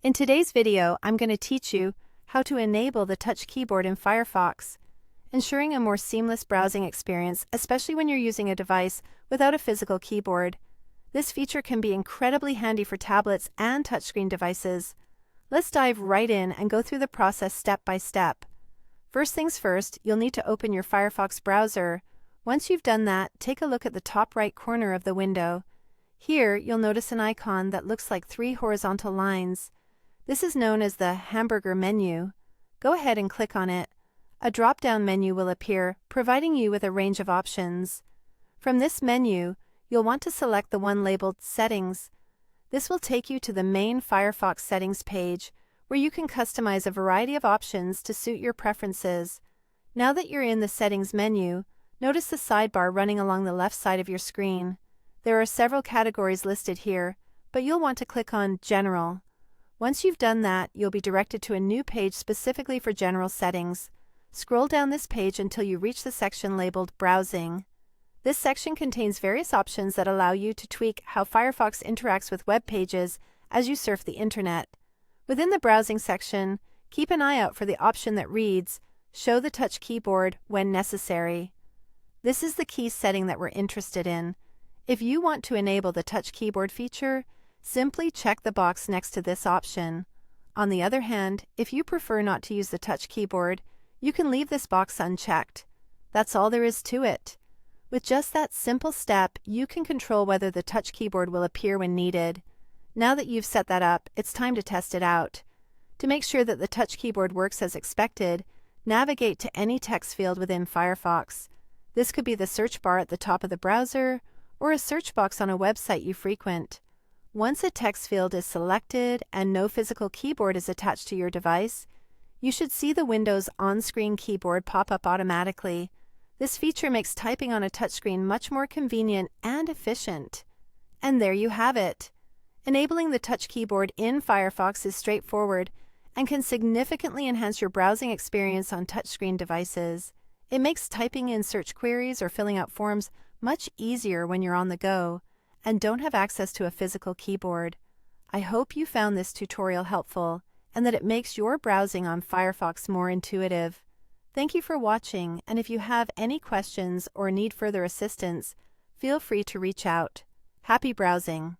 In today's video, I'm going to teach you how to enable the touch keyboard in Firefox, ensuring a more seamless browsing experience, especially when you're using a device without a physical keyboard. This feature can be incredibly handy for tablets and touchscreen devices. Let's dive right in and go through the process step by step. First things first, you'll need to open your Firefox browser. Once you've done that, take a look at the top right corner of the window. Here, you'll notice an icon that looks like three horizontal lines. This is known as the hamburger menu. Go ahead and click on it. A drop-down menu will appear, providing you with a range of options. From this menu, you'll want to select the one labeled Settings. This will take you to the main Firefox settings page, where you can customize a variety of options to suit your preferences. Now that you're in the Settings menu, notice the sidebar running along the left side of your screen. There are several categories listed here, but you'll want to click on General. Once you've done that, you'll be directed to a new page specifically for general settings. Scroll down this page until you reach the section labeled Browsing. This section contains various options that allow you to tweak how Firefox interacts with web pages as you surf the internet. Within the Browsing section, keep an eye out for the option that reads, Show the touch keyboard when necessary. This is the key setting that we're interested in. If you want to enable the touch keyboard feature, simply check the box next to this option. On the other hand, if you prefer not to use the touch keyboard, you can leave this box unchecked. That's all there is to it. With just that simple step, you can control whether the touch keyboard will appear when needed. Now that you've set that up, it's time to test it out. To make sure that the touch keyboard works as expected, navigate to any text field within Firefox. This could be the search bar at the top of the browser, or a search box on a website you frequent. Once a text field is selected and no physical keyboard is attached to your device, you should see the Windows on-screen keyboard pop up automatically. This feature makes typing on a touchscreen much more convenient and efficient. And there you have it. Enabling the touch keyboard in Firefox is straightforward and can significantly enhance your browsing experience on touchscreen devices. It makes typing in search queries or filling out forms much easier when you're on the go and don't have access to a physical keyboard. I hope you found this tutorial helpful and that it makes your browsing on Firefox more intuitive. Thank you for watching, and if you have any questions or need further assistance, feel free to reach out. Happy browsing!